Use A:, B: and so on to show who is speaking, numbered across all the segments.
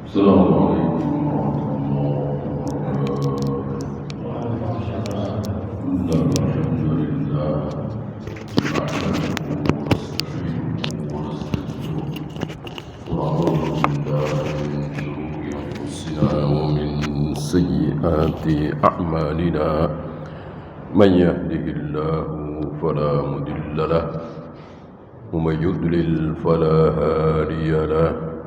A: السلام عليكم ورحمة الله الحمد لله نحمده ونستعينه ونستغفره ونعوذ بالله من شرور أنفسنا ومن سيئات أعمالنا من يهده الله فلا مضل له ومن يضلل فلا هادي له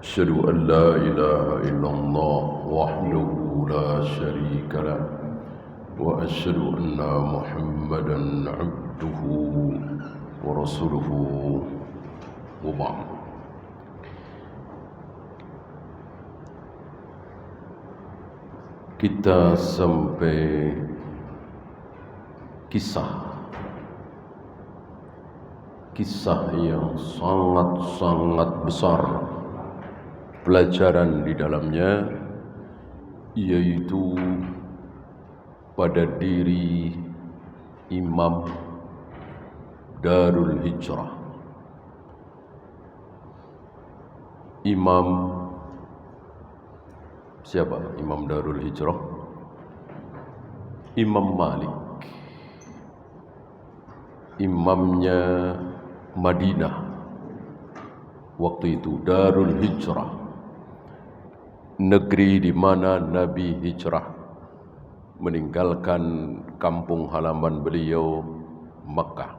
A: أشهد أن لا إله إلا الله وحده لا شريك له وأشهد أن محمدا عبده ورسوله وبعد. Kita sampai kisah yang sangat-sangat besar, pelajaran di dalamnya, yaitu pada diri Imam Darul Hijrah. Imam siapa? Imam Darul Hijrah? Imam Malik. Imamnya Madinah waktu itu, Darul Hijrah, negeri di mana Nabi hijrah meninggalkan kampung halaman beliau, Makkah.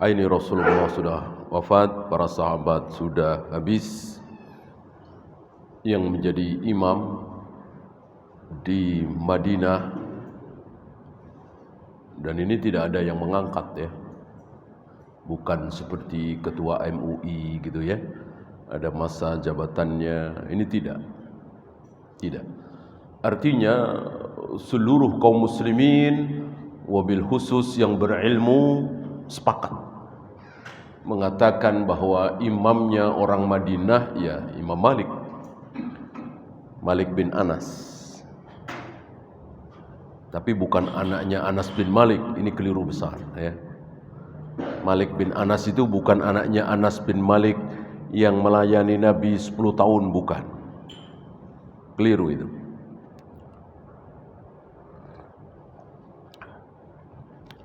A: Ini Rasulullah sudah wafat, para sahabat sudah habis. Yang menjadi imam di Madinah, dan ini tidak ada yang mengangkat ya, bukan seperti ketua MUI gitu ya, ada masa jabatannya. Ini tidak. Artinya seluruh kaum muslimin, wabil khusus yang berilmu, sepakat mengatakan bahwa imamnya orang Madinah ya Imam Malik bin Anas. Tapi bukan anaknya Anas bin Malik, ini keliru besar ya. Malik bin Anas itu bukan anaknya Anas bin Malik yang melayani Nabi 10 tahun, bukan. Keliru itu.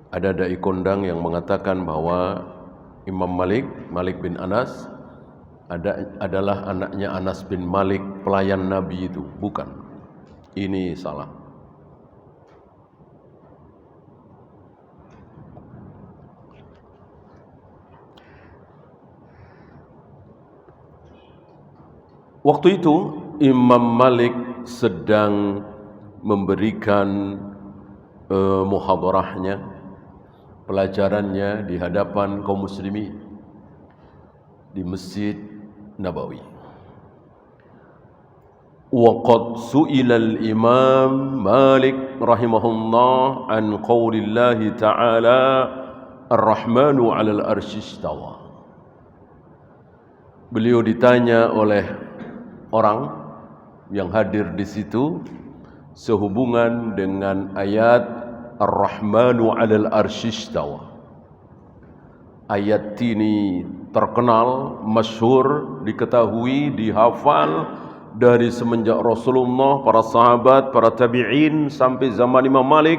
A: Ada dai kondang yang mengatakan bahwa Imam Malik bin Anas adalah anaknya Anas bin Malik, pelayan Nabi itu, bukan. Ini salah. Waktu itu Imam Malik sedang memberikan muhadarahnya, pelajarannya di hadapan kaum muslimin di Masjid Nabawi. Waqad su'ila al-Imam Malik rahimahullah an qaulillahi ta'ala ar-Rahmanu 'alal arsy istawa. Beliau ditanya oleh orang yang hadir di situ sehubungan dengan ayat Ar-Rahmanu 'alal arsy istawa. Ayat ini terkenal, masyhur, diketahui, dihafal dari semenjak Rasulullah, para sahabat, para tabi'in sampai zaman Imam Malik.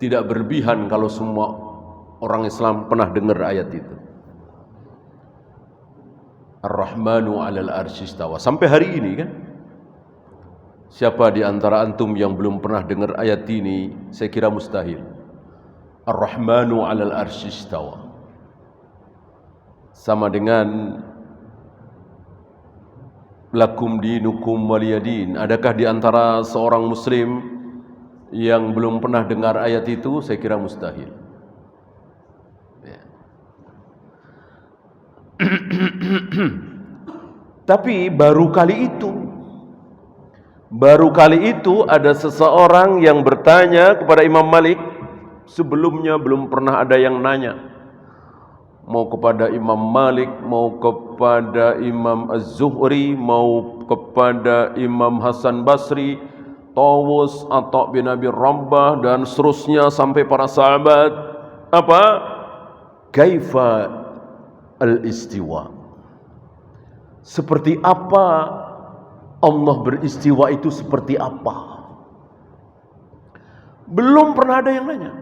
A: Tidak berlebihan kalau semua orang Islam pernah dengar ayat itu. Ar-Rahmanu 'alal arsy istawa. Sampai hari ini kan, siapa di antara antum yang belum pernah dengar ayat ini? Saya kira mustahil. Ar-Rahmanu 'alal arsy istawa sama dengan lakum dinukum waliyadin. Adakah di antara seorang muslim yang belum pernah dengar ayat itu? Saya kira mustahil. Tapi baru kali itu ada seseorang yang bertanya kepada Imam Malik. Sebelumnya belum pernah ada yang nanya, mau kepada Imam Malik, mau kepada Imam Az-Zuhri, mau kepada Imam Hasan Basri, Tawus, Atha bin Abi Rabbah, dan seterusnya sampai para sahabat. Apa? kaifa al-istiwa. Seperti apa Allah beristiwa itu, seperti apa? Belum pernah ada yang nanya.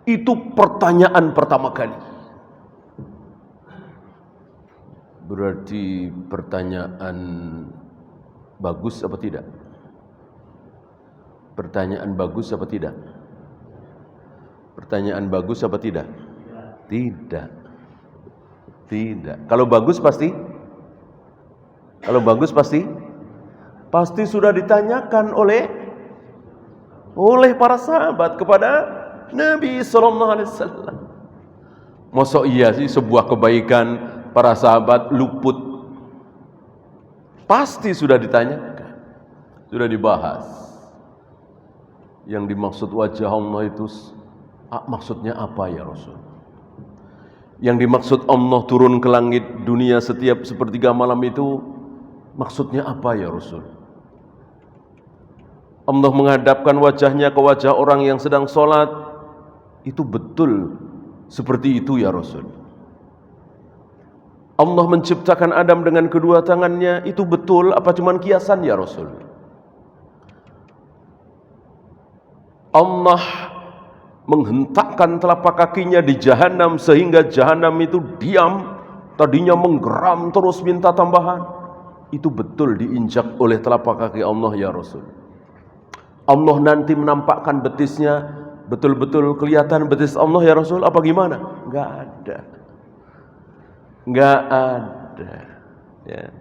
A: Itu pertanyaan pertama kali. Berarti pertanyaan bagus apa tidak? Pertanyaan bagus apa tidak? Pertanyaan bagus apa tidak? Tidak. Tidak. Kalau bagus pasti? Kalau bagus pasti? Pasti sudah ditanyakan oleh para sahabat kepada Nabi SAW. Masa iya sih sebuah kebaikan para sahabat luput? Pasti sudah ditanyakan, sudah dibahas. Yang dimaksud wajah Allah itu maksudnya apa ya Rasul? Yang dimaksud Allah turun ke langit dunia setiap sepertiga malam itu maksudnya apa ya Rasul? Allah menghadapkan wajahnya ke wajah orang yang sedang sholat, itu betul seperti itu ya Rasul? Allah menciptakan Adam dengan kedua tangannya, itu betul apa cuma kiasan ya Rasul? Allah menghentakkan telapak kakinya di jahanam sehingga jahanam itu diam, tadinya menggeram terus minta tambahan, itu betul diinjak oleh telapak kaki Allah ya Rasul? Allah nanti menampakkan betisnya, betul-betul kelihatan betis Allah ya Rasul, apa gimana? Enggak ada. Enggak ada. Ya.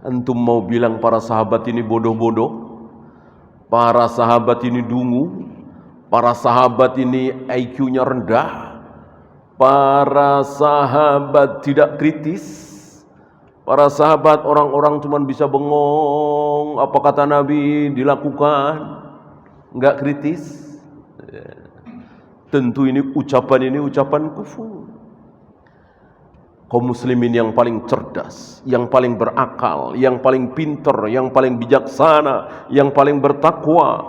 A: Antum mau bilang para sahabat ini bodoh-bodoh? Para sahabat ini dungu? Para sahabat ini IQ-nya rendah? Para sahabat tidak kritis? Para sahabat orang-orang cuma bisa bengong, apa kata Nabi dilakukan, enggak kritis. Tentu ucapan ini ucapan kufur. Kaum muslimin yang paling cerdas, yang paling berakal, yang paling pintar, yang paling bijaksana, yang paling bertakwa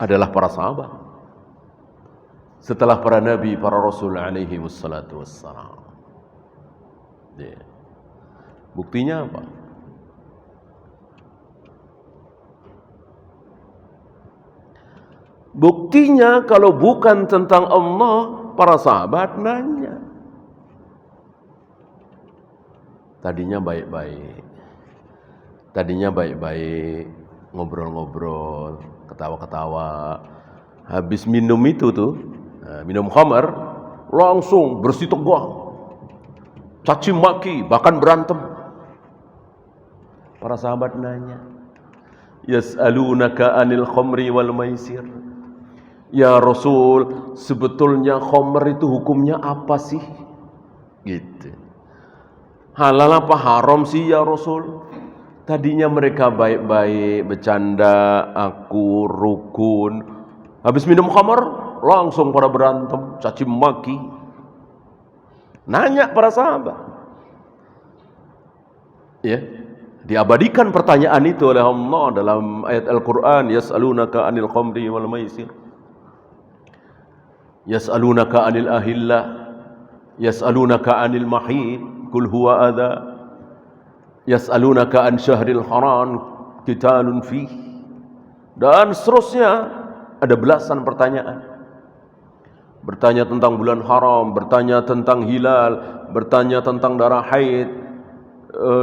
A: adalah para sahabat. Setelah para nabi, para rasul alaihi wassalatu wassalam. Buktinya apa? Buktinya kalau bukan tentang Allah, para sahabat nanya. Tadinya baik-baik, ngobrol-ngobrol, ketawa-ketawa. Habis minum itu tuh, minum khamar, langsung bersih tegang, caci maki, bahkan berantem. Para sahabat nanya, yas'alunaka anil khamri wal maisir. Ya Rasul, sebetulnya khamr itu hukumnya apa sih? Gitu. Halal apa haram sih ya Rasul? Tadinya mereka baik-baik, bercanda, akur, rukun. Habis minum khamr, langsung pada berantem, caci maki. Nanya para sahabat. Ya, diabadikan pertanyaan itu oleh Allah dalam ayat Al-Quran, yas'alunaka anil khamri wal maisir, yas'alunaka anil ahillah, yas'alunaka anil mahid, kul huwa adha, yas'alunaka an syahril haram qitalun fih, dan seterusnya. Ada belasan pertanyaan. Bertanya tentang bulan haram, bertanya tentang hilal, bertanya tentang darah haid,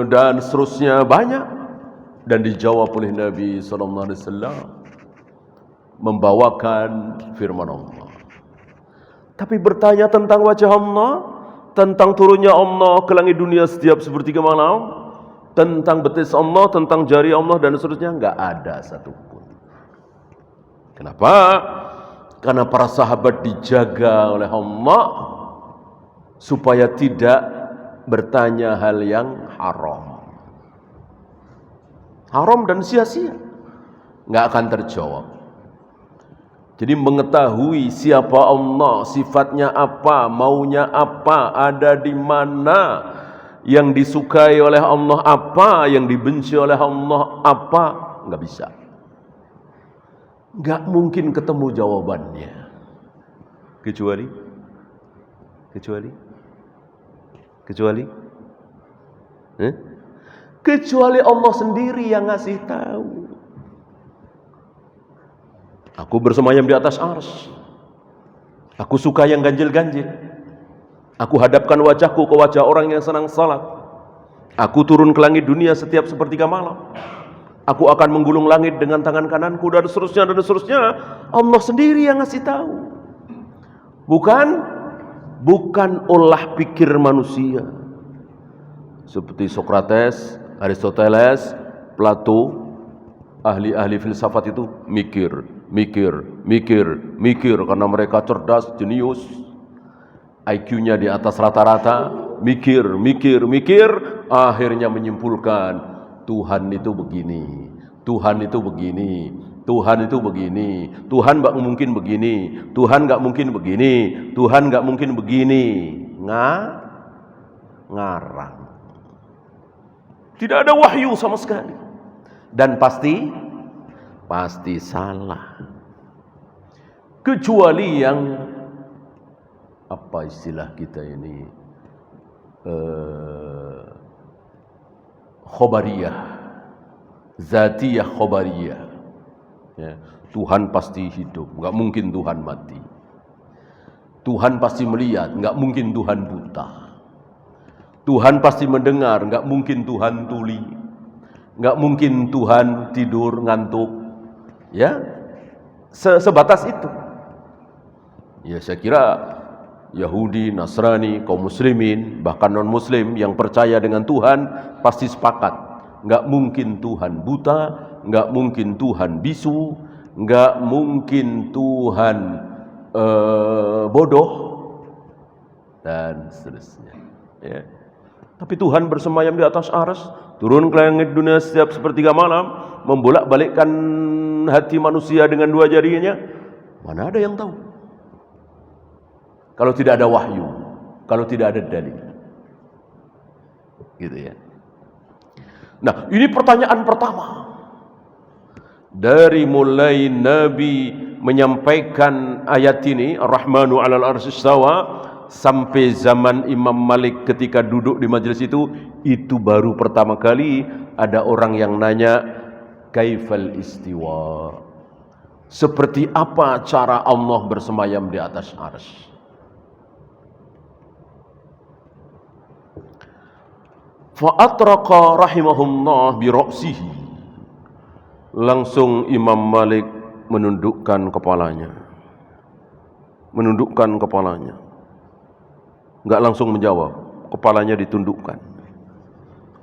A: dan seterusnya banyak. Dan dijawab oleh Nabi SAW membawakan firman Allah. Tapi bertanya tentang wajah Allah, tentang turunnya Allah ke langit dunia setiap sepertiga malam, tentang betis Allah, tentang jari Allah dan seterusnya, enggak ada satupun. Kenapa? Karena para sahabat dijaga oleh Allah supaya tidak bertanya hal yang haram. Haram dan sia-sia, enggak akan terjawab. Jadi mengetahui siapa Allah, sifatnya apa, maunya apa, ada di mana, yang disukai oleh Allah apa, yang dibenci oleh Allah apa, enggak bisa. Enggak mungkin ketemu jawabannya. Kecuali Kecuali? Kecuali Allah sendiri yang ngasih tahu. Aku bersemayam di atas arsy. Aku suka yang ganjil-ganjil. Aku hadapkan wajahku ke wajah orang yang senang salat. Aku turun ke langit dunia setiap sepertiga malam. Aku akan menggulung langit dengan tangan kananku dan seterusnya dan seterusnya. Allah sendiri yang ngasih tahu. Bukan olah pikir manusia. Seperti Sokrates, Aristoteles, Plato, ahli-ahli filsafat itu mikir karena mereka cerdas, jenius. IQ-nya di atas rata-rata, mikir, akhirnya menyimpulkan Tuhan itu begini, Tuhan itu begini, Tuhan itu begini, Tuhan nggak mungkin begini, Tuhan nggak mungkin begini, Tuhan nggak mungkin begini. Ngarang. Tidak ada wahyu sama sekali. Dan pasti salah. Kecuali yang apa istilah kita ini, khobariyah, zatiyah khobariyah, ya. Tuhan pasti hidup, nggak mungkin Tuhan mati. Tuhan pasti melihat, nggak mungkin Tuhan buta. Tuhan pasti mendengar, nggak mungkin Tuhan tuli, nggak mungkin Tuhan tidur ngantuk, ya. Sebatas itu. Ya, saya kira Yahudi, Nasrani, kaum muslimin, bahkan non-muslim yang percaya dengan Tuhan pasti sepakat. Nggak mungkin Tuhan buta, nggak mungkin Tuhan bisu, nggak mungkin Tuhan bodoh, dan seterusnya. Ya. Tapi Tuhan bersemayam di atas arsy, turun ke langit dunia setiap sepertiga malam, membolak-balikkan hati manusia dengan dua jarinya. Mana ada yang tahu? Kalau tidak ada wahyu, kalau tidak ada dalil. Gitu ya. Nah, ini pertanyaan pertama. Dari mulai Nabi menyampaikan ayat ini, Ar-Rahmanu 'alal 'arsy istawa, sampai zaman Imam Malik ketika duduk di majelis itu baru pertama kali ada orang yang nanya, kaifal istiwa? Seperti apa cara Allah bersemayam di atas arsy? Fa'atraqa rahimahullah bi ra'sihi. Langsung Imam Malik menundukkan kepalanya. Enggak langsung menjawab, kepalanya ditundukkan.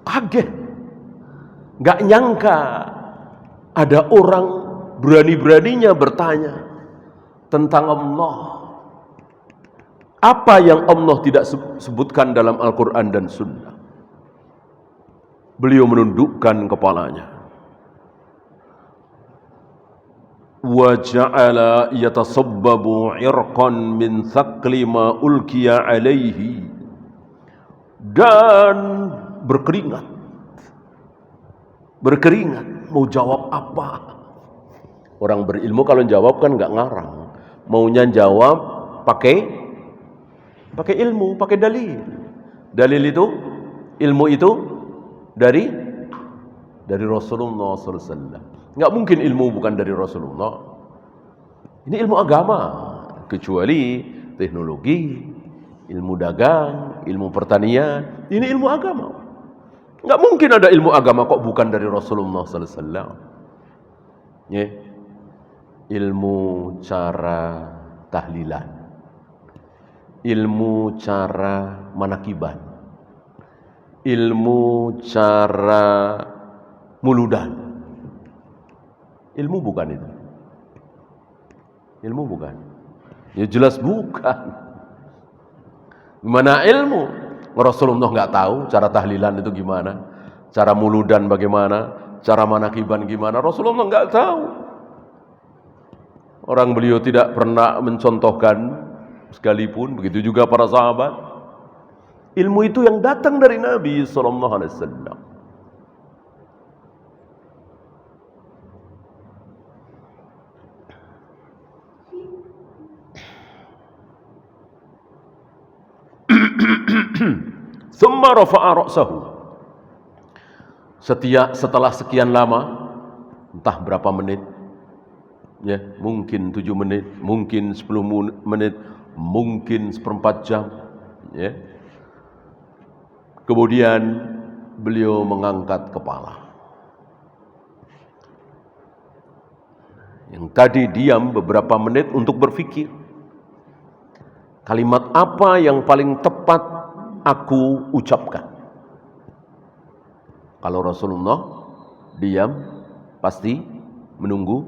A: Kaget. Enggak nyangka ada orang berani-beraninya bertanya tentang Allah. Apa yang Allah tidak sebutkan dalam Al-Quran dan Sunnah? Beliau menundukkan kepalanya. Wa ja'ala yatasabbabu 'irqan min thaqli ma ulqiya 'alaihi, dan berkeringat mau jawab apa? Orang berilmu kalau jawab kan enggak ngarang, maunya jawab pakai ilmu, pakai dalil. Dalil itu, ilmu itu dari Rasulullah SAW. Enggak mungkin ilmu bukan dari Rasulullah. Ini ilmu agama, kecuali teknologi, ilmu dagang, ilmu pertanian. Ini ilmu agama. Enggak mungkin ada ilmu agama kok bukan dari Rasulullah SAW. Ya. Ilmu cara tahlilan, ilmu cara manakiban, ilmu cara muludan. Ilmu bukan itu. Ilmu bukan. Ya jelas bukan. Gimana ilmu? Rasulullah enggak tahu cara tahlilan itu gimana, cara muludan bagaimana, cara manakiban gimana. Rasulullah enggak tahu. Orang beliau tidak pernah mencontohkan sekalipun, begitu juga para sahabat. Ilmu itu yang datang dari Nabi sallallahu alaihi wasallam. Thumma rafa'a ra'sahu. Setelah sekian lama, entah berapa menit, ya, mungkin 7 menit, mungkin 10 menit, mungkin seperempat jam, ya. Kemudian beliau mengangkat kepala. Yang tadi diam beberapa menit untuk berfikir. Kalimat apa yang paling tepat aku ucapkan? Kalau Rasulullah diam, pasti menunggu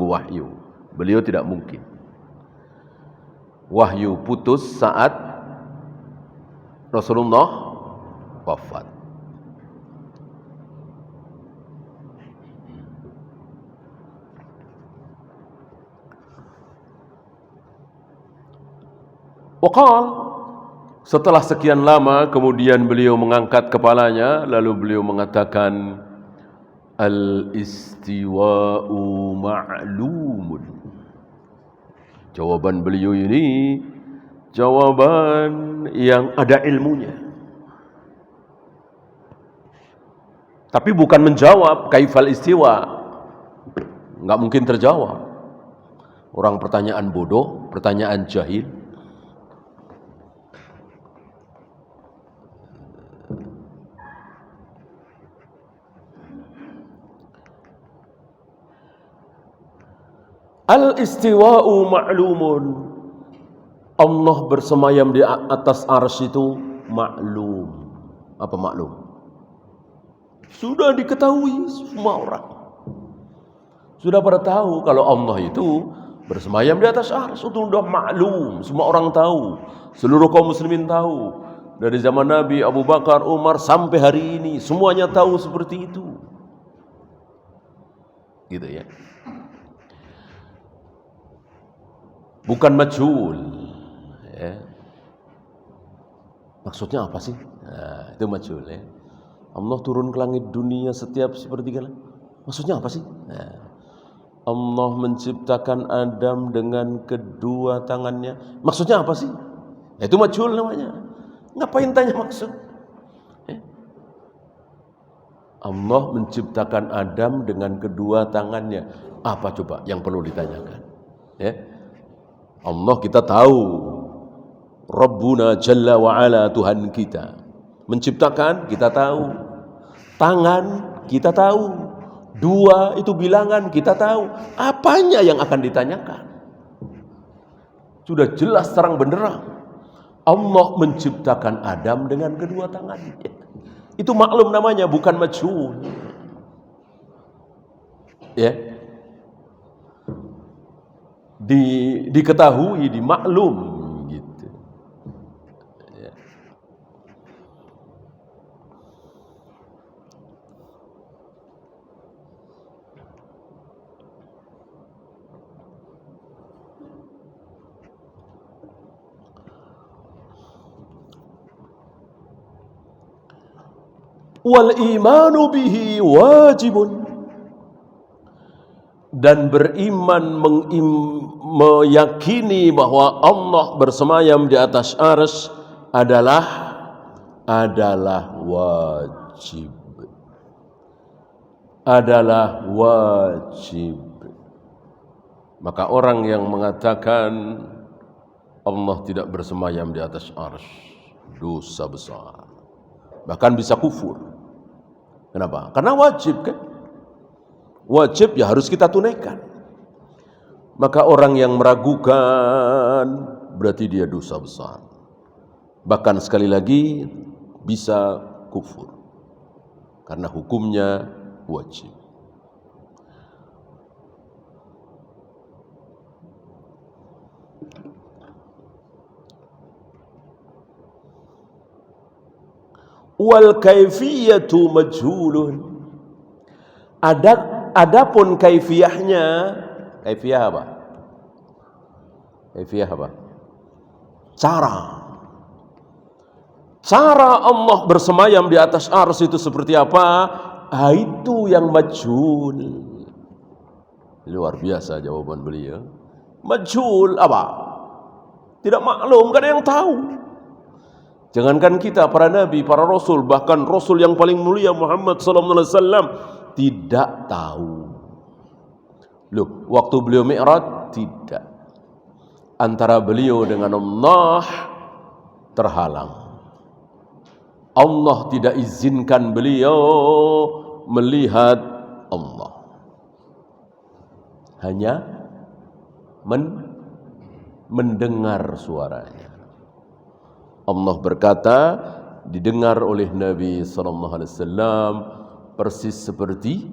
A: wahyu. Beliau tidak mungkin. Wahyu putus saat Rasulullah wafat. Waqal, setelah sekian lama kemudian beliau mengangkat kepalanya, lalu beliau mengatakan, al-istiwa'u ma'lumun. Jawaban beliau ini jawaban yang ada ilmunya. Tapi bukan menjawab kaifal istiwa. Enggak mungkin terjawab. Orang pertanyaan bodoh, pertanyaan jahil. Al-istiwa'u ma'lumun. Allah bersemayam di atas arsy itu maklum. Apa maklum? Sudah diketahui semua orang. Sudah pada tahu kalau Allah itu bersemayam di atas arsy, itu sudah maklum. Semua orang tahu. Seluruh kaum muslimin tahu. Dari zaman Nabi, Abu Bakar, Umar sampai hari ini semuanya tahu seperti itu. Gitu ya. Bukan majhul, ya. Maksudnya apa sih? Nah, itu majhul, ya. Allah turun ke langit dunia setiap sepertiga. Maksudnya apa sih? Nah, Allah menciptakan Adam dengan kedua tangannya. Maksudnya apa sih? Itu majhul namanya. Ngapain tanya maksud? Ya. Allah menciptakan Adam dengan kedua tangannya. Apa coba yang perlu ditanyakan? Ya. Allah kita tahu, Rabbuna Jalla wa'ala, Tuhan kita menciptakan, kita tahu. Tangan kita tahu. Dua itu bilangan kita tahu. Apanya yang akan ditanyakan? Sudah jelas terang benderang. Allah menciptakan Adam dengan kedua tangannya. Itu maklum namanya, bukan majhul. Ya. Diketahui, dimaklum gitu. Ya. Wal imanu bihi wajibun. Dan beriman meyakini bahwa Allah bersemayam di atas arsy adalah wajib. Adalah wajib. Maka orang yang mengatakan Allah tidak bersemayam di atas arsy, dosa besar. Bahkan bisa kufur. Kenapa? Karena wajib, kan? Wajib ya harus kita tunaikan. Maka orang yang meragukan berarti dia dosa besar. Bahkan sekali lagi bisa kufur. Karena hukumnya wajib. Wal kaifiyatu majhulun. Adapun kaifiyahnya, kaifiyah apa? Kaifiyah apa? Cara Allah bersemayam di atas arsy itu seperti apa? Itu yang majhul. Luar biasa jawaban beliau. Majhul apa? Tidak maklum, gak ada yang tahu. Jangankan kita, para nabi, para rasul, bahkan rasul yang paling mulia Muhammad sallallahu alaihi wasallam tidak tahu. Loh, waktu beliau Mi'raj tidak. Antara beliau dengan Allah terhalang. Allah tidak izinkan beliau melihat Allah. Hanya mendengar suaranya. Allah berkata, didengar oleh Nabi sallallahu alaihi wasallam persis seperti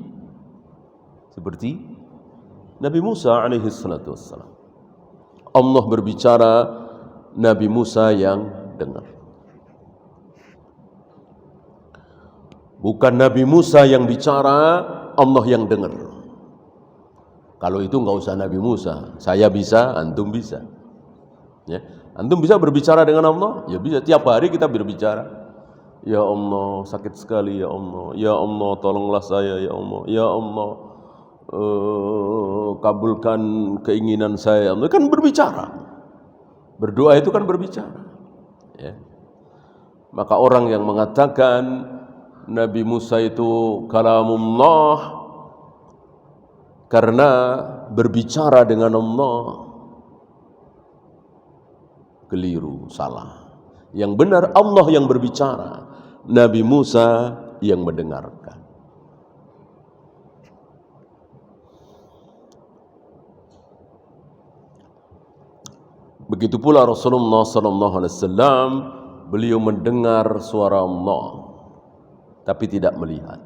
A: Nabi Musa alaihi salatu wassalam. Allah berbicara, Nabi Musa yang dengar. Bukan Nabi Musa yang bicara, Allah yang dengar. Kalau itu enggak usah Nabi Musa, saya bisa, antum bisa. Ya, antum bisa berbicara dengan Allah? Ya bisa, tiap hari kita berbicara. Ya Allah, sakit sekali ya Allah. Ya Allah, tolonglah saya ya Allah. Ya Allah, kabulkan keinginan saya. Allah kan berbicara. Berdoa itu kan berbicara. Ya. Maka orang yang mengatakan Nabi Musa itu kalamullah karena berbicara dengan Allah, keliru, salah. Yang benar Allah yang berbicara, Nabi Musa yang mendengarkan. Begitu pula Rasulullah sallallahu alaihi wasallam, beliau mendengar suara Allah tapi tidak melihat.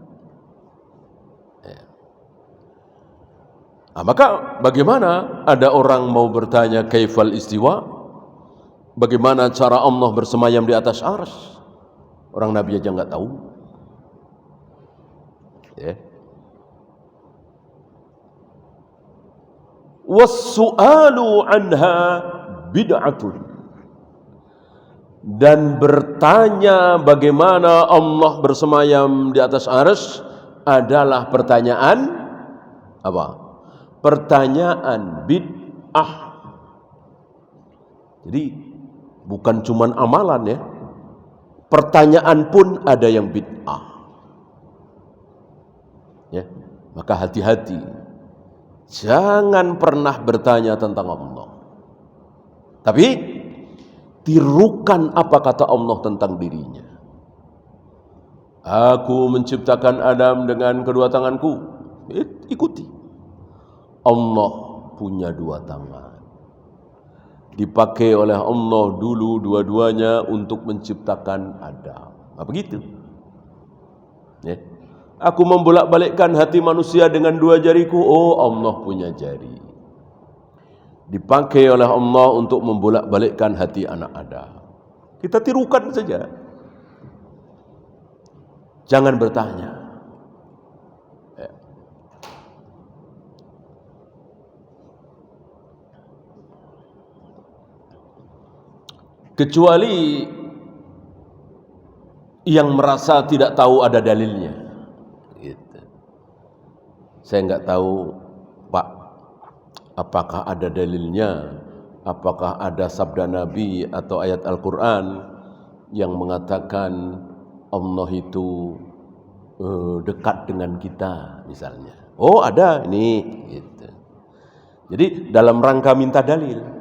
A: Maka bagaimana ada orang mau bertanya kaifal istiwa? Bagaimana cara Allah bersemayam di atas arsy? Orang Nabi aja enggak tahu. Ya. Was-su'alu anha bid'atun. Dan bertanya bagaimana Allah bersemayam di atas arsy adalah pertanyaan apa? Pertanyaan bid'ah. Jadi bukan cuma amalan ya, pertanyaan pun ada yang bid'ah. Ya, maka hati-hati, jangan pernah bertanya tentang Allah. Tapi tirukan apa kata Allah tentang dirinya. Aku menciptakan Adam dengan kedua tanganku. Ikuti. Allah punya dua tangan. Dipakai oleh Allah dulu dua-duanya untuk menciptakan Adam. Begitu. Ya. Aku membolak-balikkan hati manusia dengan dua jariku. Oh, Allah punya jari. Dipakai oleh Allah untuk membolak-balikkan hati anak Adam. Kita tirukan saja. Jangan bertanya. Kecuali yang merasa tidak tahu ada dalilnya. Gitu. Saya enggak tahu, Pak, apakah ada dalilnya, apakah ada sabda Nabi atau ayat Al-Quran yang mengatakan Allah itu dekat dengan kita misalnya. Oh ada ini. Gitu. Jadi dalam rangka minta dalil.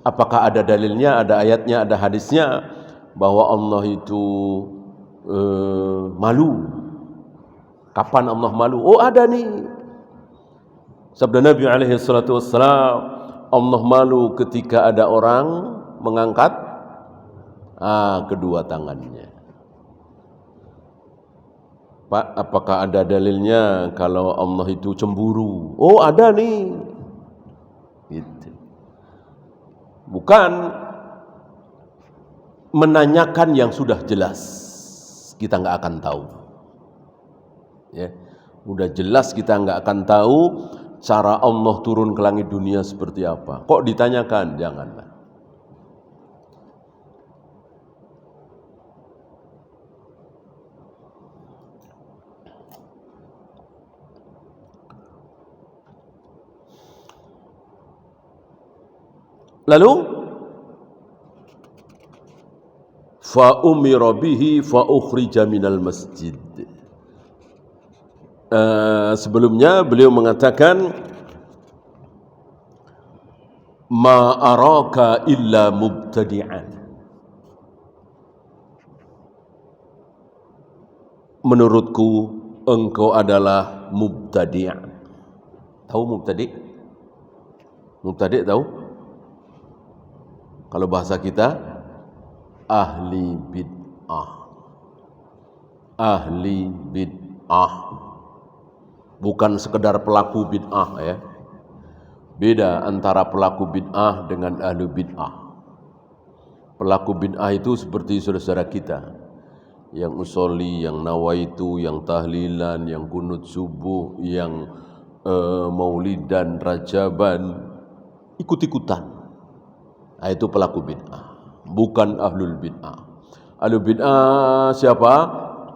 A: Apakah ada dalilnya, ada ayatnya, ada hadisnya bahwa Allah itu malu? Kapan Allah malu? Oh ada nih. Sabda Nabi alaihi salatu wassalam, Allah malu ketika ada orang mengangkat kedua tangannya. Pak, apakah ada dalilnya kalau Allah itu cemburu? Oh ada nih. Gitu. Bukan menanyakan yang sudah jelas, kita enggak akan tahu. Ya, udah jelas kita enggak akan tahu cara Allah turun ke langit dunia seperti apa. Kok ditanyakan? Janganlah. Lalu fa umira bihi fa ukhrija minal masjid. Sebelumnya beliau mengatakan ma araka illa mubtadi'an. Menurutku engkau adalah mubtadi'. Tahu mubtadi'? Mubtadi' tahu? Kalau bahasa kita ahli bid'ah. Ahli bid'ah. Bukan sekedar pelaku bid'ah ya. Beda antara pelaku bid'ah dengan ahli bid'ah. Pelaku bid'ah itu seperti saudara-saudara kita yang usolli, yang nawaitu, yang tahlilan, yang kunut subuh, yang maulidan, rajaban, ikut-ikutan. Nah, itu pelaku bid'ah, bukan ahlul bid'ah. Ahlul bid'ah siapa?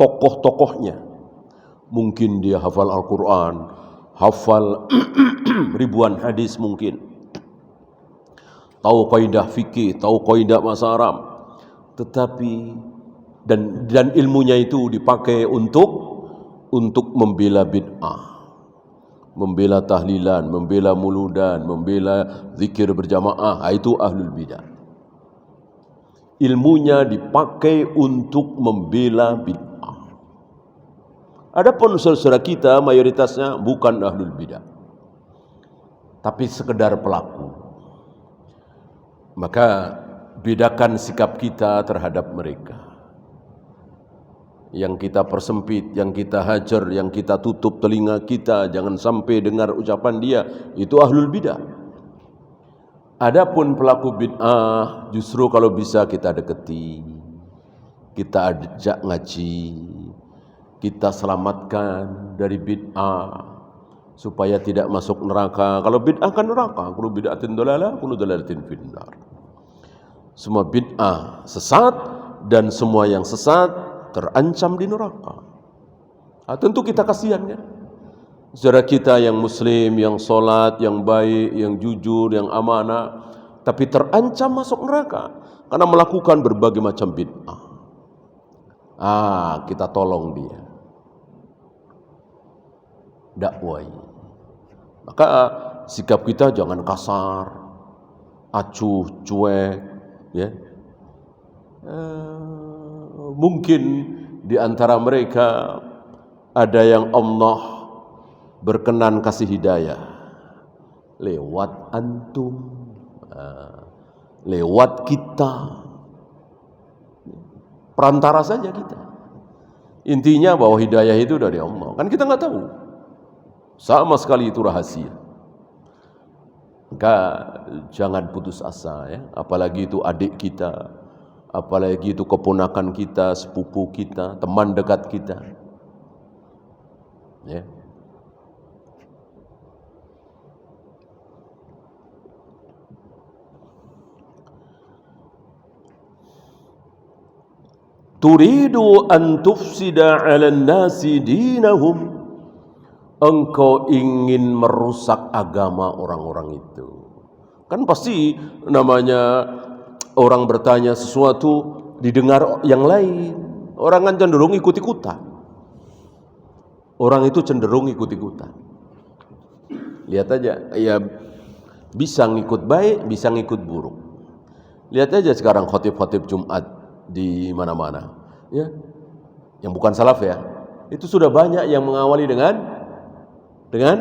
A: Tokoh-tokohnya. Mungkin dia hafal Al-Quran, hafal ribuan hadis mungkin, tahu kaidah fikih, tahu kaidah bahasa Arab, tetapi dan ilmunya itu dipakai untuk membela bid'ah, membela tahlilan, membela muludan, membela zikir berjamaah. Itu ahlul bid'ah. Ilmunya dipakai untuk membela bid'ah. Adapun saudara kita mayoritasnya bukan ahlul bidah, tapi sekedar pelaku. Maka bedakan sikap kita terhadap mereka. Yang kita persempit, yang kita hajar, yang kita tutup telinga kita, jangan sampai dengar ucapan dia, itu ahlul bidah. Adapun pelaku bid'ah, justru kalau bisa kita deketi, kita ajak ngaji, kita selamatkan dari bid'ah supaya tidak masuk neraka. Kalau bid'ah kan neraka, kullu bid'atin dalalah, kullu dalalatin finnar. Semua bid'ah sesat dan semua yang sesat terancam di neraka. Tentu kita kasihan ya. Saudara kita yang muslim, yang salat, yang baik, yang jujur, yang amanah, tapi terancam masuk neraka karena melakukan berbagai macam bid'ah. Kita tolong dia, dakwai. Maka sikap kita jangan kasar, acuh, cuek, ya. Mungkin di antara mereka ada yang Allah berkenan kasih hidayah lewat antum, lewat kita. Perantara saja kita. Intinya bahwa hidayah itu dari Allah. Kan kita nggak tahu. Sama sekali itu rahasia. Maka jangan putus asa ya. Apalagi itu adik kita, apalagi itu keponakan kita, sepupu kita, teman dekat kita. Ya. Turidu an tufsida 'alan nasi dinahum. Engkau ingin merusak agama orang-orang itu. Kan pasti namanya orang bertanya sesuatu didengar yang lain. Orang kan cenderung ikut-ikutan. Orang itu cenderung ikut-ikutan. Lihat aja, ya bisa ngikut baik, bisa ngikut buruk. Lihat aja sekarang khotib-khotib Jumat di mana-mana, ya, yang bukan salaf ya, itu sudah banyak yang mengawali dengan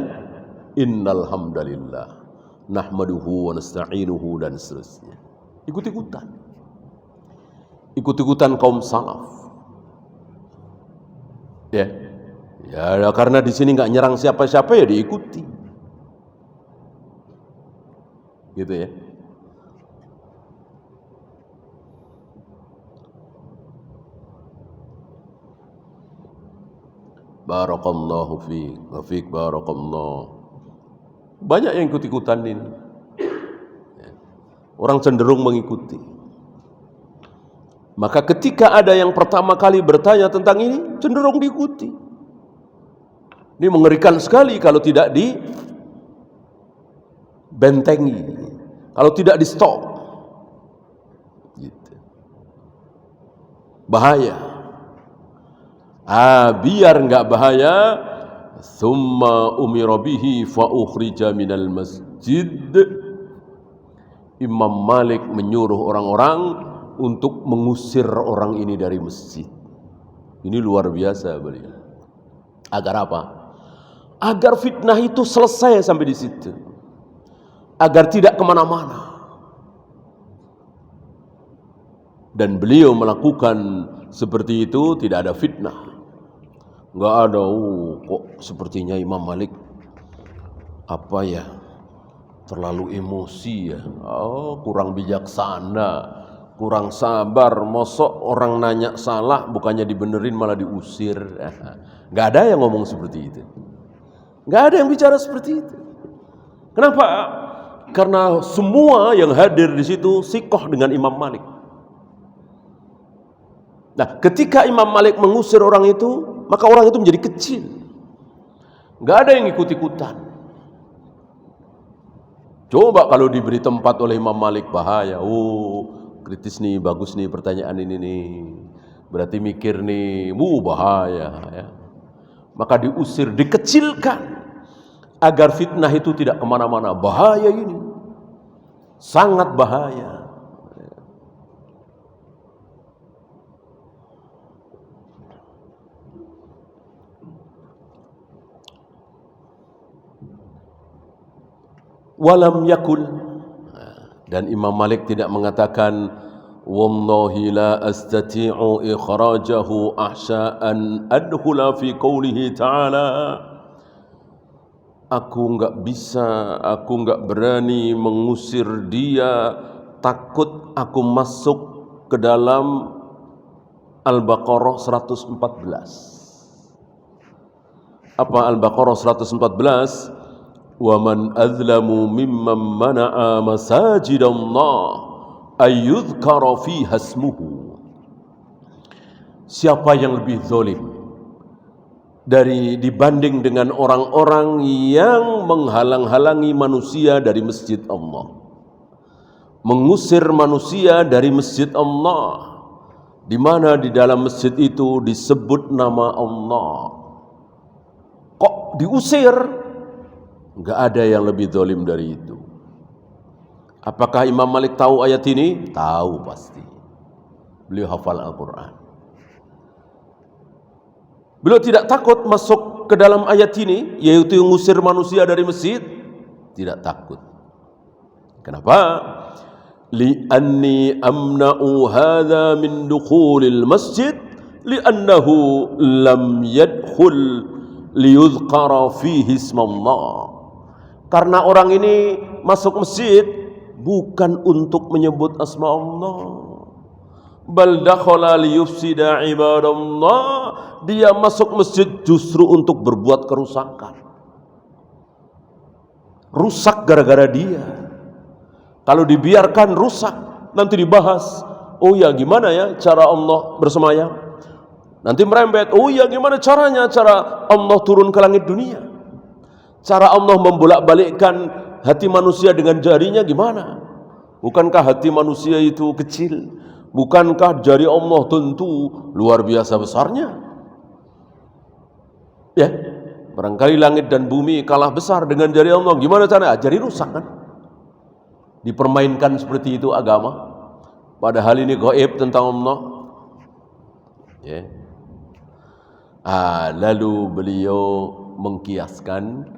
A: innal hamdalillah nahmaduhu wa nasta'inuhu dan seterusnya. Ikut-ikutan kaum salaf, ya, karena di sini nggak nyerang siapa-siapa ya diikuti, gitu ya. Barakallahu fiik wa fiik barakallah. Banyak yang ikut-ikutan ini. Orang cenderung mengikuti. Maka ketika ada yang pertama kali bertanya tentang ini, cenderung diikuti. Ini mengerikan sekali kalau tidak dibentengi, kalau tidak di stop. Gitu. bahaya. Biar enggak bahaya, thumma umira bihi fa ukhrija minal masjid. Imam Malik menyuruh orang-orang untuk mengusir orang ini dari masjid. Ini luar biasa beliau. Agar apa? Agar fitnah itu selesai sampai di situ. Agar tidak kemana-mana. Dan beliau melakukan seperti itu, tidak ada fitnah. Enggak ada, kok sepertinya Imam Malik apa ya, terlalu emosi ya, kurang bijaksana, kurang sabar, mosok orang nanya salah bukannya dibenerin malah diusir. Enggak ada yang ngomong seperti itu. Enggak ada yang bicara seperti itu. Kenapa? Karena semua yang hadir di situ sikoh dengan Imam Malik. Nah, ketika Imam Malik mengusir orang itu, maka orang itu menjadi kecil. Enggak ada yang ikut-ikutan. Coba kalau diberi tempat oleh Imam Malik, bahaya. Kritis nih, bagus nih pertanyaan ini nih. Berarti mikir nih, bahaya ya. Maka diusir, dikecilkan agar fitnah itu tidak kemana-mana. Bahaya ini, sangat bahaya. Walam yakul, dan Imam Malik tidak mengatakan wallahi la astati'u ikhrajahu ahsya'an adkhula fi qawlihi ta'ala. Aku enggak bisa, aku enggak berani mengusir dia, takut aku masuk ke dalam Al-Baqarah 114. Apa Al-Baqarah 114? Wa man azlamu mimman mana'a masajidallah ayyudhkara fiha ismuhu. Siapa yang lebih zalim dibanding dengan orang-orang yang menghalang-halangi manusia dari masjid Allah, mengusir manusia dari masjid Allah, di mana di dalam masjid itu disebut nama Allah. Kok diusir? Enggak ada yang lebih zalim dari itu. Apakah Imam Malik tahu ayat ini? Tahu pasti. Beliau hafal Al-Quran. Beliau tidak takut masuk ke dalam ayat ini, yaitu mengusir manusia dari masjid. Tidak takut. Kenapa? Li'anni amna'u hadha min dukhulil masjid li'annahu lam yadkhul liyudhkara fihi ismallah. Karena orang ini masuk masjid bukan untuk menyebut asma Allah. Bal dakhala liyufsida ibadallah. Dia masuk masjid justru untuk berbuat kerusakan. Rusak gara-gara dia. Kalau dibiarkan rusak, nanti dibahas. Oh ya, gimana ya cara Allah bersemayam? Nanti merembet. Oh ya, gimana caranya cara Allah turun ke langit dunia? Cara Allah membolak-balikkan hati manusia dengan jarinya gimana? Bukankah hati manusia itu kecil? Bukankah jari Allah tentu luar biasa besarnya? Ya, barangkali langit dan bumi kalah besar dengan jari Allah. Gimana caranya? Jari rusak kan? Dipermainkan seperti itu agama. Padahal ini gaib tentang Allah. Ya. Lalu beliau mengkiaskan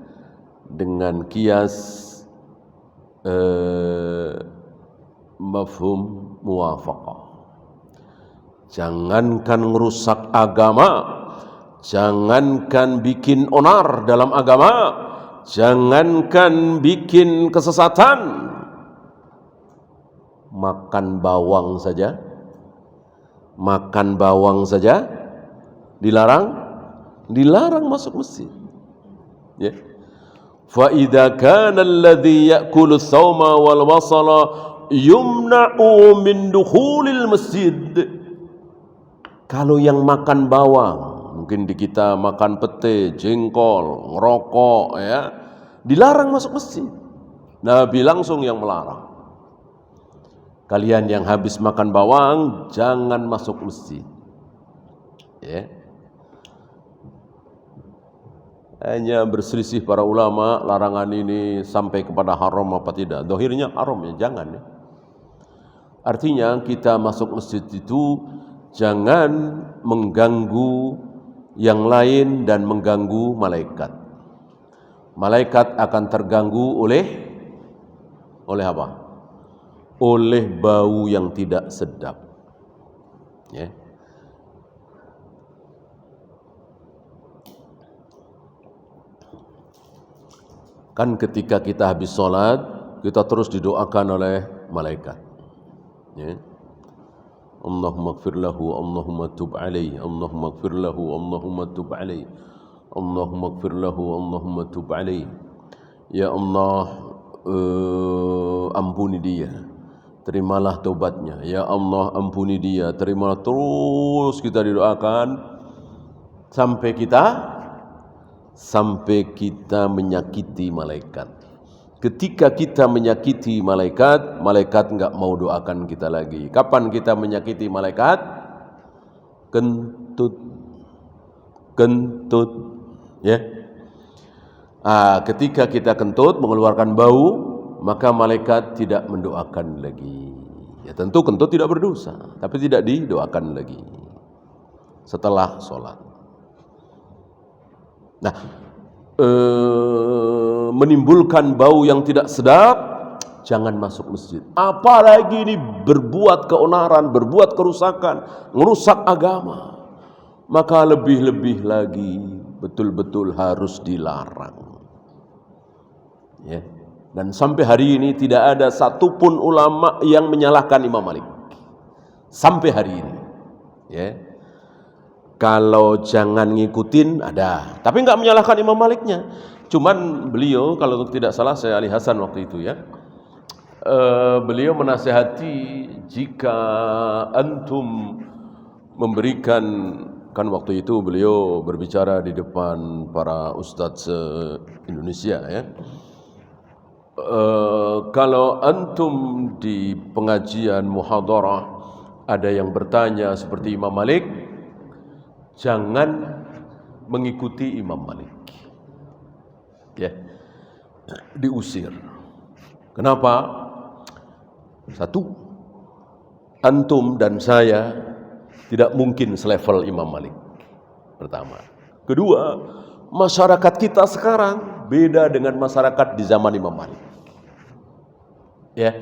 A: dengan kias mafhum muwafaqah. Jangankan merusak agama, jangankan bikin onar dalam agama, jangankan bikin kesesatan, makan bawang saja dilarang masuk masjid. Ya. Fa idza kana alladhi ya'kulu ath-thawma wal wasala yumna'u min dukhulil masjid. Kalau yang makan bawang, mungkin di kita makan pete, jengkol, ngerokok ya, dilarang masuk masjid. Nabi langsung yang melarang. Kalian yang habis makan bawang jangan masuk masjid. Ya. Hanya berselisih para ulama larangan ini sampai kepada haram apa tidak. Dohirnya haram ya, jangan ya. Artinya kita masuk masjid itu jangan mengganggu yang lain dan mengganggu malaikat. Malaikat akan terganggu oleh apa? Oleh bau yang tidak sedap. Ya. Kan ketika kita habis sholat, kita terus didoakan oleh malaikat. Ya. Allahumma gfir lahu, Allahumma tub alaih, Allahumma gfir lahu, Allahumma tub alaih, Allahumma gfir lahu, Allahumma tub alaih. Ya Allah, ampuni dia, terimalah taubatnya. Ya Allah, ampuni dia, terimalah. Terus kita didoakan sampai kita menyakiti malaikat. Ketika kita menyakiti malaikat, malaikat enggak mau doakan kita lagi. Kapan kita menyakiti malaikat? Kentut, ya. Ketika kita kentut mengeluarkan bau, maka malaikat tidak mendoakan lagi. Ya tentu kentut tidak berdosa, tapi tidak didoakan lagi setelah sholat. Nah, menimbulkan bau yang tidak sedap, jangan masuk masjid. Apalagi ini berbuat keonaran, berbuat kerusakan, merusak agama, maka lebih-lebih lagi betul-betul harus dilarang. Ya. Dan sampai hari ini tidak ada satupun ulama yang menyalahkan Imam Malik. Sampai hari ini. Ya. Kalau jangan ngikutin ada, tapi enggak menyalahkan Imam Maliknya. Cuman beliau, kalau tidak salah saya Ali Hasan waktu itu ya, beliau menasihati jika antum memberikan, kan waktu itu beliau berbicara di depan para ustadz Indonesia ya. Kalau antum di pengajian muhadarah ada yang bertanya seperti Imam Malik, jangan mengikuti Imam Malik. Ya. Diusir. Kenapa? Satu, antum dan saya tidak mungkin selevel Imam Malik. Pertama. Kedua, masyarakat kita sekarang beda dengan masyarakat di zaman Imam Malik. Ya.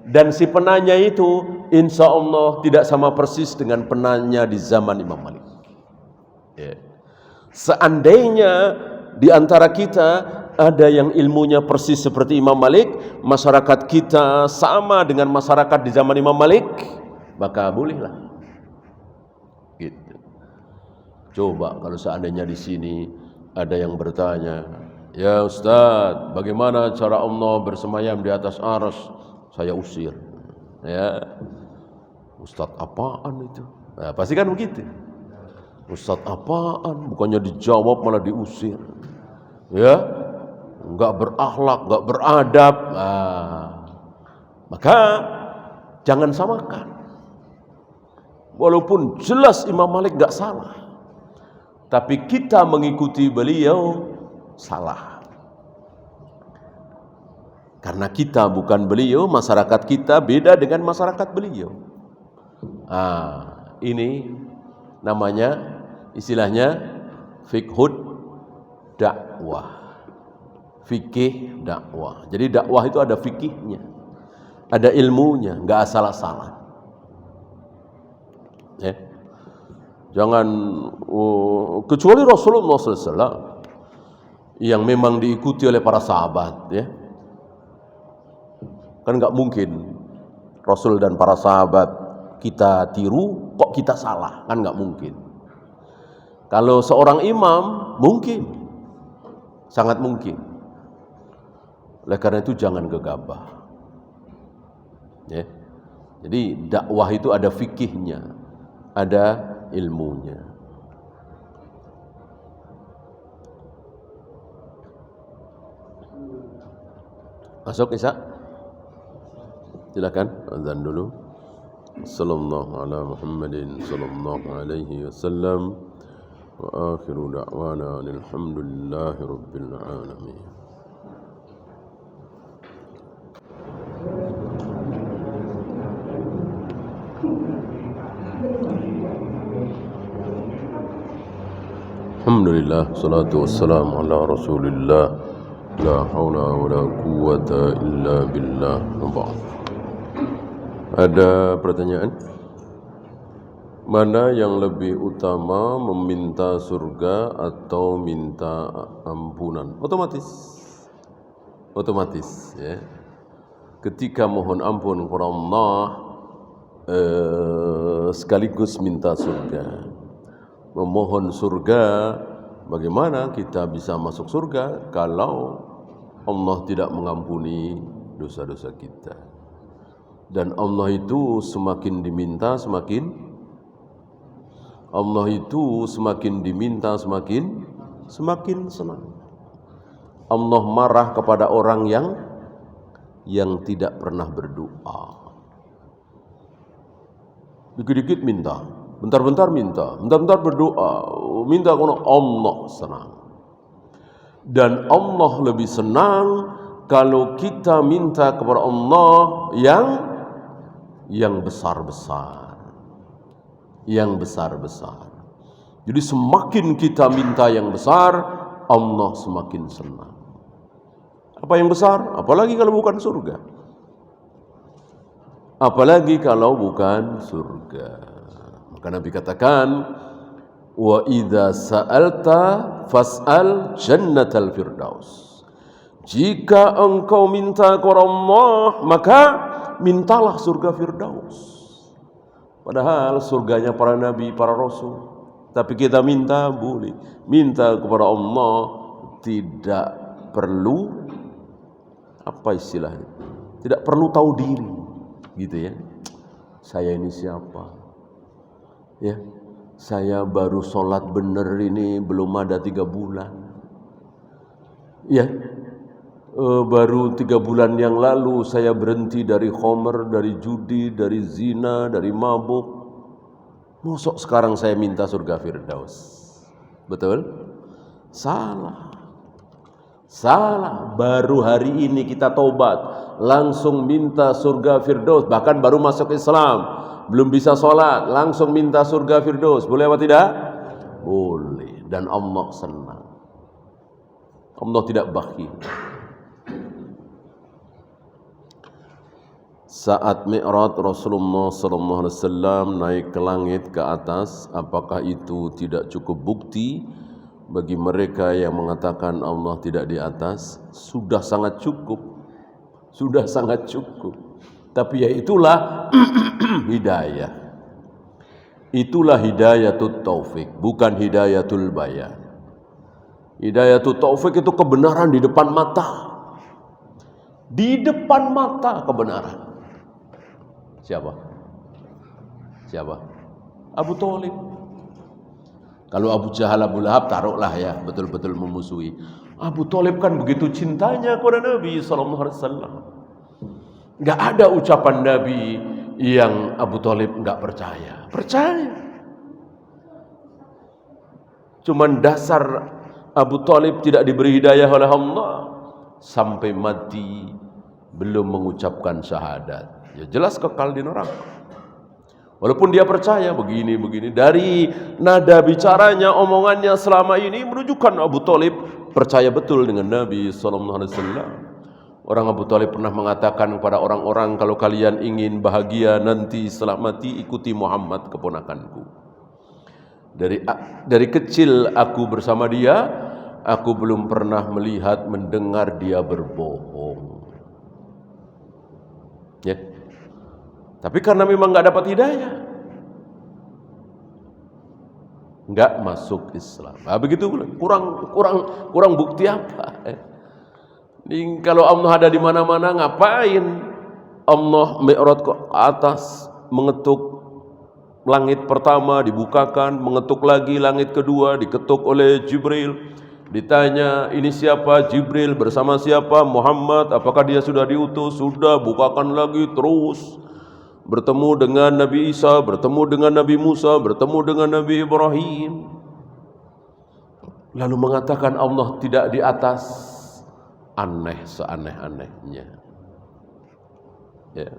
A: Dan si penanya itu insya Allah tidak sama persis dengan penanya di zaman Imam Malik. Ya. Seandainya di antara kita ada yang ilmunya persis seperti Imam Malik, masyarakat kita sama dengan masyarakat di zaman Imam Malik, maka bolehlah. Gitu. Coba kalau seandainya di sini ada yang bertanya, ya Ustaz, bagaimana cara Allah bersemayam di atas arsy? Saya usir. Ya, Ustaz apaan itu? Nah, pasti kan begitu. Ustaz apaan? Bukannya dijawab malah diusir. Ya, enggak berakhlak, enggak beradab. Maka jangan samakan. Walaupun jelas Imam Malik enggak salah, tapi kita mengikuti beliau salah. Karena kita bukan beliau, masyarakat kita beda dengan masyarakat beliau. Ini namanya istilahnya fiqhud dakwah. Fikih dakwah. Jadi dakwah itu ada fikihnya, ada ilmunya, enggak asal-asalan. Ya. Jangan kecuali Rasulullah SAW yang memang diikuti oleh para sahabat, ya. Kan enggak mungkin Rasul dan para sahabat kita tiru, kok kita salah? Kan enggak mungkin. Kalau seorang imam, mungkin. Sangat mungkin. Oleh karena itu jangan gegabah. Ya. Jadi dakwah itu ada fikihnya, ada ilmunya. Masuk Isa? Silakan azan dulu. Sallallahu ala Muhammadin sallallahu alaihi wasallam. Wa akhiru da'wana alhamdulillahi rabbil alamin. Alhamdulillah, salatu wassalamu ala rasulillah, la hawla wa la quwwata illa billah. Ada pertanyaan? Mana yang lebih utama, meminta surga atau minta ampunan? Otomatis ya. Ketika mohon ampun kepada Allah sekaligus minta surga. Memohon surga, bagaimana kita bisa masuk surga kalau Allah tidak mengampuni dosa-dosa kita. Dan Allah itu semakin diminta semakin senang. Allah marah kepada orang yang tidak pernah berdoa. Dikit-dikit minta, bentar-bentar minta, bentar-bentar berdoa, minta kepada Allah senang. Dan Allah lebih senang kalau kita minta kepada Allah yang besar-besar. Jadi semakin kita minta yang besar, Allah semakin senang. Apa yang besar? Apalagi kalau bukan surga. Maka Nabi katakan, wa idza sa'alta fas'al jannatal firdaus. Jika engkau minta kepada Allah, maka mintalah surga Firdaus. Padahal surganya para nabi, para rasul. Tapi kita minta boleh. Minta kepada Allah tidak perlu tidak perlu tahu diri, gitu ya. Saya ini siapa? Ya, saya baru sholat bener ini belum ada 3 bulan. Ya, baru 3 bulan yang lalu saya berhenti dari khamr, dari judi, dari zina, dari mabuk. Mosok sekarang saya minta surga Firdaus? Betul? Salah. Baru hari ini kita taubat, langsung minta surga Firdaus, bahkan baru masuk Islam, belum bisa sholat, langsung minta surga Firdaus. Boleh apa tidak? Boleh. Dan Allah senang. Allah tidak bakhil. Saat Mi'raj Rasulullah SAW naik ke langit ke atas, apakah itu tidak cukup bukti bagi mereka yang mengatakan Allah tidak di atas? Sudah sangat cukup. Tapi ya itulah hidayah. Itulah hidayatul taufik, bukan hidayatul bayan. Hidayatul taufik itu kebenaran di depan mata. Di depan mata kebenaran. Siapa? Abu Thalib. Kalau Abu Jahal, Abu Lahab taruhlah ya, betul-betul memusuhi. Abu Thalib kan begitu cintanya kepada Nabi SAW. Enggak ada ucapan Nabi yang Abu Thalib enggak percaya. Percaya. Cuman dasar Abu Thalib tidak diberi hidayah oleh Allah sampai mati belum mengucapkan syahadat. Ya jelas kekal di neraka. Walaupun dia percaya begini, dari nada bicaranya, omongannya selama ini menunjukkan Abu Thalib percaya betul dengan Nabi SAW. Orang Abu Thalib pernah mengatakan kepada orang-orang, kalau kalian ingin bahagia nanti setelah mati, ikuti Muhammad keponakanku. Dari kecil aku bersama dia, aku belum pernah melihat, mendengar dia berbohong. Ya. Tapi karena memang enggak dapat hidayah, enggak masuk Islam. Nah, begitu kurang bukti apa? Ini kalau Allah ada di mana-mana, ngapain Allah Mi'raj ke atas, mengetuk langit pertama dibukakan, mengetuk lagi langit kedua, diketuk oleh Jibril. Ditanya, ini siapa? Jibril. Bersama siapa? Muhammad. Apakah dia sudah diutus? Sudah. Bukakan lagi terus. Bertemu dengan Nabi Isa, bertemu dengan Nabi Musa, bertemu dengan Nabi Ibrahim. lalu mengatakan Allah tidak di atas, aneh seaneh-anehnya. Ya.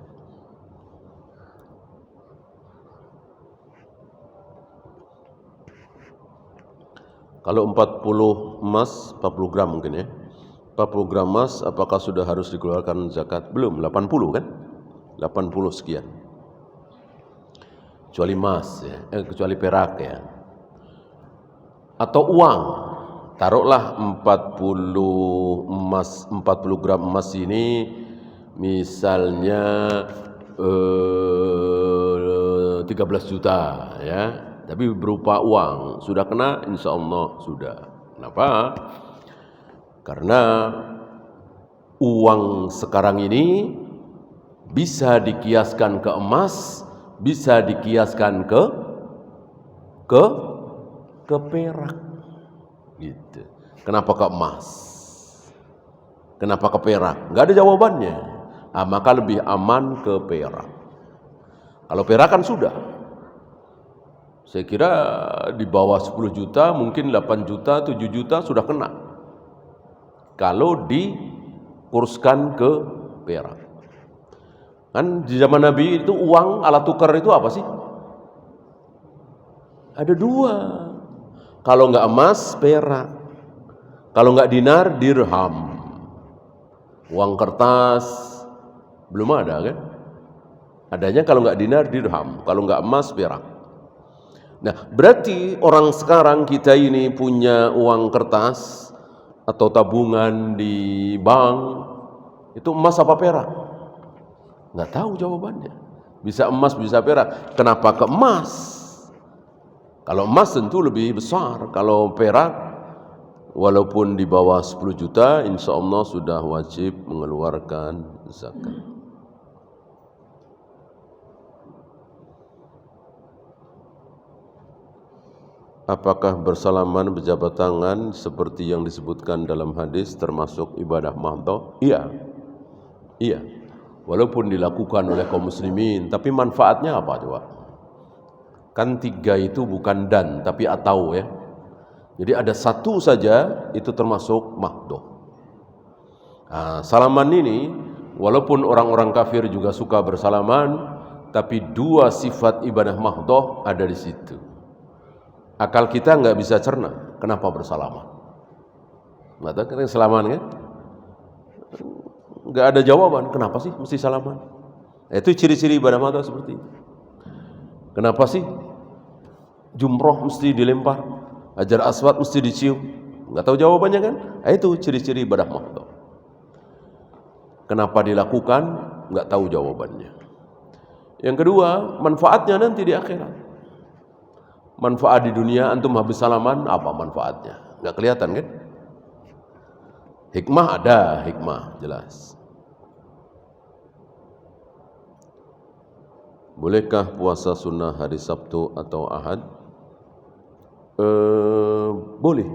A: Kalau 40 emas, 40 gram mungkin ya. 40 gram emas apakah sudah harus dikeluarkan zakat? Belum, 80 kan? 80 sekian. Kecuali emas ya, kecuali perak ya. Atau uang. Taruhlah 40 gram emas ini misalnya 13 juta ya. Tapi berupa uang, sudah kena insya Allah sudah. Kenapa? Karena uang sekarang ini bisa dikiaskan ke emas, bisa dikiaskan ke perak. Gitu. Kenapa ke emas? Kenapa ke perak? Enggak ada jawabannya. Maka lebih aman ke perak. Kalau perak kan sudah. Saya kira di bawah 10 juta, mungkin 8 juta, 7 juta sudah kena. Kalau dikurskan ke perak. Kan di zaman Nabi itu uang alat tukar itu apa sih? Ada dua. Kalau enggak emas, perak. Kalau enggak dinar, dirham. Uang kertas belum ada kan? Adanya kalau enggak dinar, dirham. Kalau enggak emas, perak. Nah, berarti orang sekarang kita ini punya uang kertas atau tabungan di bank, itu emas apa perak? Nggak tahu jawabannya. Bisa emas, bisa perak. Kenapa ke emas? Kalau emas tentu lebih besar. Kalau perak, walaupun di bawah 10 juta, insya Allah sudah wajib mengeluarkan zakat. Apakah bersalaman berjabat tangan seperti yang disebutkan dalam hadis termasuk ibadah mahdhah? Iya. Iya. Walaupun dilakukan oleh kaum muslimin, tapi manfaatnya apa coba? Kan 3 itu bukan dan, tapi atau ya. Jadi ada satu saja itu termasuk mahdhah. Salaman ini walaupun orang-orang kafir juga suka bersalaman, tapi 2 sifat ibadah mahdhah ada di situ. Akal kita nggak bisa cerna, kenapa bersalaman? Nggak tahu kan salaman kan? Nggak ada jawaban, kenapa sih mesti salaman? Itu ciri-ciri ibadah mahdhah seperti itu. Kenapa sih jumroh mesti dilempar, hajar aswad mesti dicium? Nggak tahu jawabannya kan? Itu ciri-ciri ibadah mahdhah. Kenapa dilakukan? Nggak tahu jawabannya. Yang kedua, manfaatnya nanti di akhirat. Manfaat di dunia antum habis salaman, apa manfaatnya? Nggak kelihatan kan? Hikmah ada, hikmah jelas. Bolehkah puasa sunnah hari Sabtu atau Ahad? Boleh.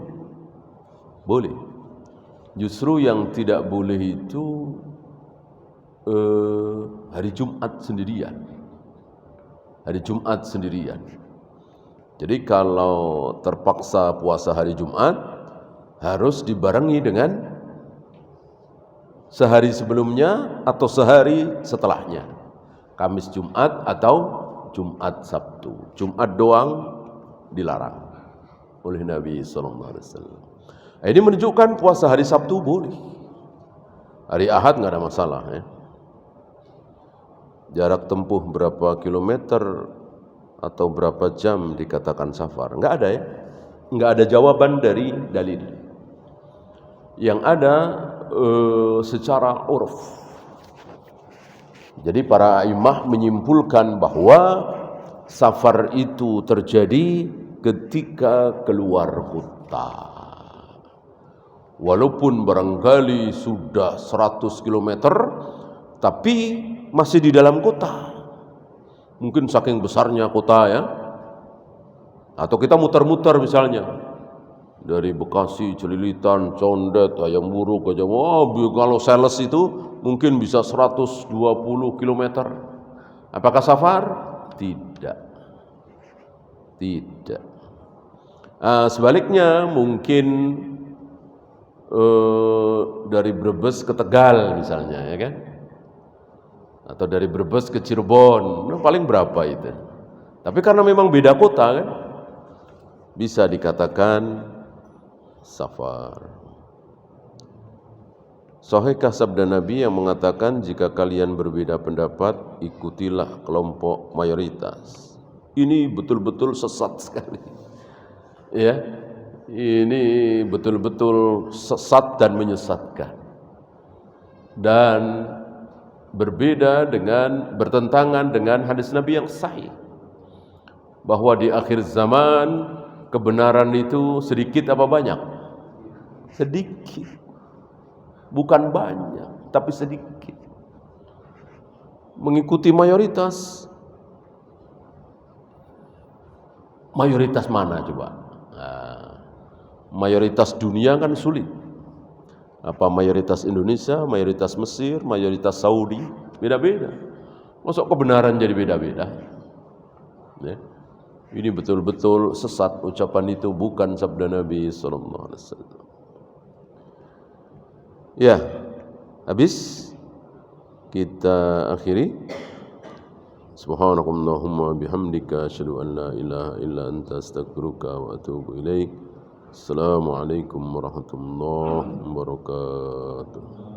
A: Boleh. Justru yang tidak boleh itu hari Jumat sendirian. Hari Jumat sendirian. Jadi kalau terpaksa puasa hari Jumat, harus dibarengi dengan sehari sebelumnya atau sehari setelahnya. Kamis Jumat atau Jumat Sabtu. Jumat doang dilarang oleh Nabi SAW. Ini menunjukkan puasa hari Sabtu boleh. Hari Ahad nggak ada masalah ya. Jarak tempuh berapa kilometer atau berapa jam dikatakan safar? Enggak ada ya. Enggak ada jawaban dari dalil. Yang ada secara urf. Jadi para imam menyimpulkan bahwa safar itu terjadi ketika keluar kota. Walaupun barangkali sudah 100 km, tapi masih di dalam kota. Mungkin saking besarnya kota ya. Atau kita muter-muter misalnya. Dari Bekasi, Celilitan, Condet, Hayam Buruk, kalau sales itu mungkin bisa 120 km. Apakah safar? Tidak. Tidak. Sebaliknya mungkin dari Brebes ke Tegal misalnya, ya kan? Atau dari Brebes ke Cirebon, paling berapa itu? Tapi karena memang beda kota kan, bisa dikatakan safar. Sahihkah sabda Nabi yang mengatakan jika kalian berbeda pendapat, ikutilah kelompok mayoritas. Ini betul-betul sesat sekali. Ya, ini betul-betul sesat dan menyesatkan. Dan berbeda dengan, bertentangan dengan hadis Nabi yang sahih. Bahwa di akhir zaman kebenaran itu sedikit apa banyak? Sedikit. Bukan banyak, tapi sedikit. Mengikuti mayoritas. Mayoritas mana coba? Mayoritas dunia kan sulit. Apa mayoritas Indonesia, mayoritas Mesir, mayoritas Saudi, beda-beda. Masuk kebenaran jadi beda-beda. Ya. Ini betul-betul sesat, ucapan itu bukan sabda Nabi sallallahu alaihi wasallam. Ya, habis kita akhiri. Subhanakallahumma bihamdika asyhadu an la ilaha illa anta astaghfiruka wa atubu ilaik. Assalamualaikum warahmatullahi wabarakatuh.